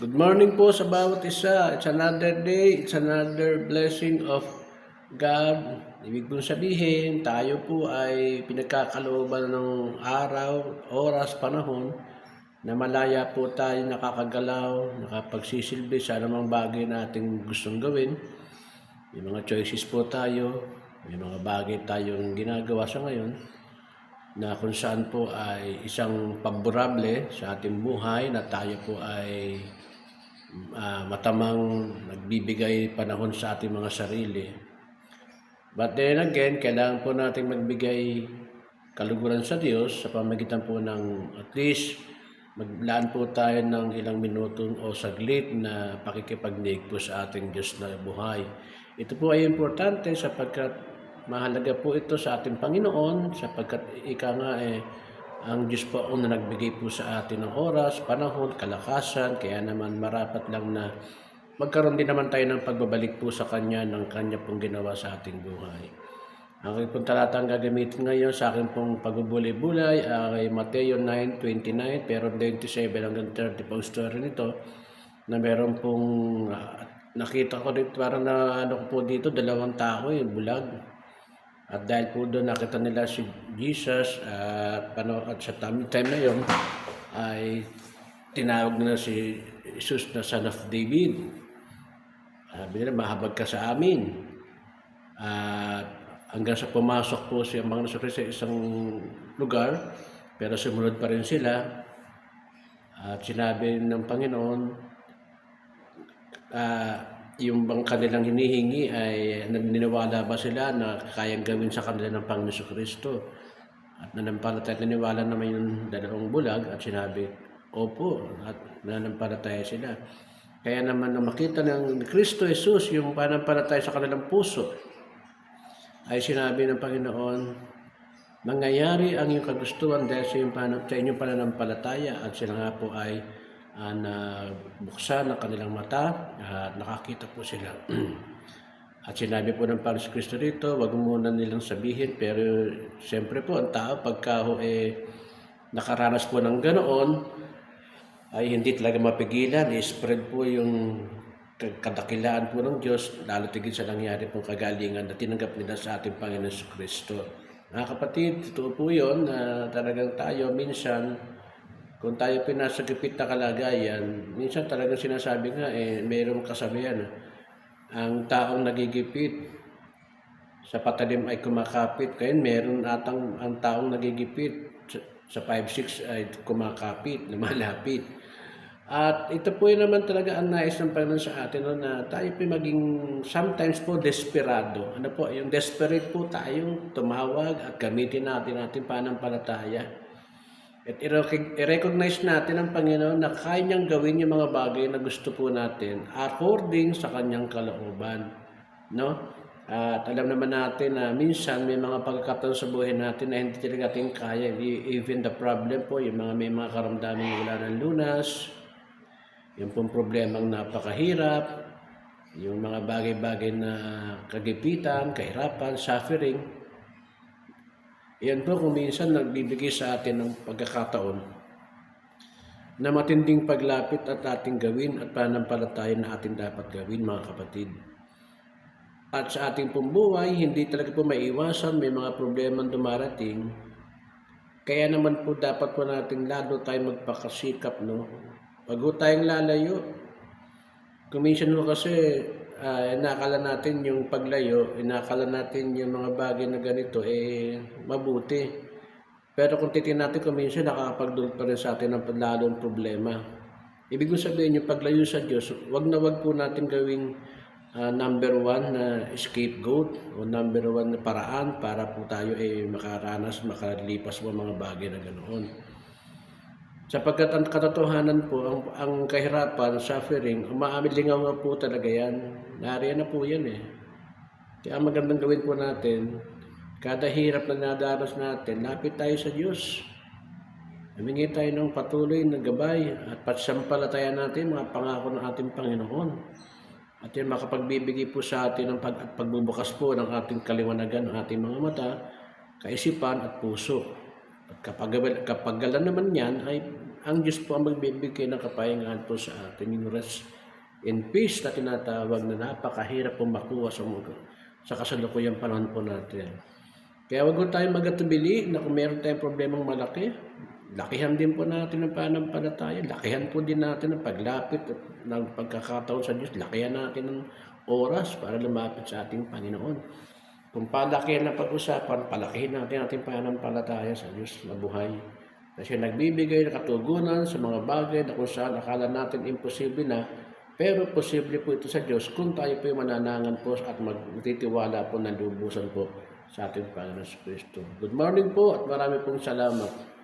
Good morning po sa bawat isa. It's another day, it's another blessing of God. Ibig pong sabihin, tayo po ay pinagkakalooban ng araw, oras, panahon na malaya po tayo nakakagalaw, nakapagsisilbi sa anumang bagay na ating gustong gawin. May mga choices po tayo, may mga bagay tayong ginagawa sa ngayon na kung saan po ay isang paborable sa ating buhay na tayo po ay matamang nagbibigay panahon sa ating mga sarili. But then again, kailangan po natin magbigay kaluguran sa Diyos sa pamagitan po ng at least maglaan po tayo ng ilang minuto o saglit na pakikipagdinig po sa ating Diyos na buhay. Ito po ay importante sapagkat mahalaga po ito sa ating Panginoon sapagkat ika nga ang Diyos po ang nagbigay po sa atin ng oras, panahon, kalakasan, kaya naman marapat lang na magkaroon din naman tayo ng pagbabalik po sa Kanya ng Kanya pong ginawa sa ating buhay. Ang aking pong talatang gagamitin ngayon sa aking pong pagbubulay-bulay ay Mateo 9:29 pero 27 hanggang 30 pong story nito na meron pong nakita ko dito parang na ano ko po dito dalawang tao bulag. At dahil po doon nakita nila si Jesus at sa time na yon ay tinawag nila si Jesus na Son of David. Sabi nila, mahabag ka sa amin. At hanggang sa pumasok po siya mga nasulit sa isang lugar, pero sumunod pa rin sila. At sinabi ng Panginoon, yung bang kanilang hinihingi ay naniniwala ba sila na kayang gawin sa kanila ng Panginoon Kristo? At nananampalataya naman yung dalawang bulag at sinabi, opo, at nananampalataya sila. Kaya naman na makita ng Kristo Jesus yung pananampalataya sa kanilang puso, ay sinabi ng Panginoon, mangyayari ang iyong kagustuhan dahil sa inyong pananampalataya at sila nga po ay buksan ang kanilang mata at nakakita po sila. At sinabi po ng Panginoon Kristo rito, wag muna nilang sabihin, pero siyempre po ang tao pagka nakaranas po ng ganoon ay hindi talaga mapigilan, spread po yung kadakilaan po ng Diyos, lalo tigil sa nangyari pong kagalingan na tinanggap nila sa ating Panginoon Kristo. Mga kapatid, totoo po yun na talagang tayo minsan kung tayo pinasagipit na kalagayan, minsan talagang sinasabi nga, mayroong kasabihan, ang taong nagigipit sa patalim ay kumakapit. Kaya meron atang ang taong nagigipit sa 5-6 ay kumakapit, lumalapit. At ito po yun naman talaga ang nais ng Panginoon sa atin, no, na tayo po maging sometimes po desperado. Ano po, yung desperate po tayo tumawag at gamitin natin ating pananampalataya. At i-recognize natin ang Panginoon na kaya niyang gawin yung mga bagay na gusto po natin according sa kanyang kalooban. No? At alam naman natin na minsan may mga pagkakataon sa buhay natin na hindi talaga ating kaya. Even the problem po, yung may mga karamdaming wala ng lunas, yung pong problemang napakahirap, yung mga bagay-bagay na kagipitan, kahirapan, suffering. Yan po kung minsan nagbibigay sa atin ng pagkakataon na matinding paglapit at ating gawin at pananampalataya na ating dapat gawin, mga kapatid. At sa ating pong buhay, hindi talaga po maiwasan, may mga problemang dumarating. Kaya naman po dapat po natin lalo tayong magpakasikap, no? Wag po tayong lalayo. Kung minsan po kasi inakala natin yung paglayo, inakala natin yung mga bagay na ganito, mabuti. Pero kung titingnan natin kung minsan nakakapagdulot pa rin sa atin ng lalong problema. Ibig sabihin yung paglayo sa Diyos, wag na wag po natin gawing number 1 na scapegoat o number 1 na paraan para po tayo makaranas, makalipas mo mga bagay na ganoon. Sapagkat ang katotohanan po, ang kahirapan, suffering, lingaw nga po talaga yan. Nariyan na po yan Kaya magandang gawin po natin, kada hirap na nadaras natin, lapit tayo sa Diyos. Humingi tayo ng patuloy na gabay at patsampalatayan natin mga pangako ng ating Panginoon. At yan makapagbibigay po sa atin ng pagbubukas po ng ating kaliwanagan, ng ating mga mata, kaisipan at puso. At kapag galan naman yan, ay ang Diyos po ang magbibigay ng kapahingahan po sa atin, yung rest in peace na tinatawag na napakahirap pong makuha sa kasalukuyang panahon po natin. Kaya wag po tayong magatubili na kung meron tayong problemang malaki, lakihan din po natin ang pananampalataya, lakihan po din natin ang paglapit at ng pagkakataon sa Diyos, lakihan natin ang oras para lumapit sa ating Panginoon. Kung palakihan na pag-usapan, palakihin natin ating pananampalataya sa Diyos na buhay. Kasi nagbibigay ng katugunan sa mga bagay na kung saan akala natin imposible na, pero posible po ito sa Diyos kung tayo po yung mananangan po at magtitiwala po ng lubusan po sa ating Panginoon Kristo. Good morning po at marami pong salamat.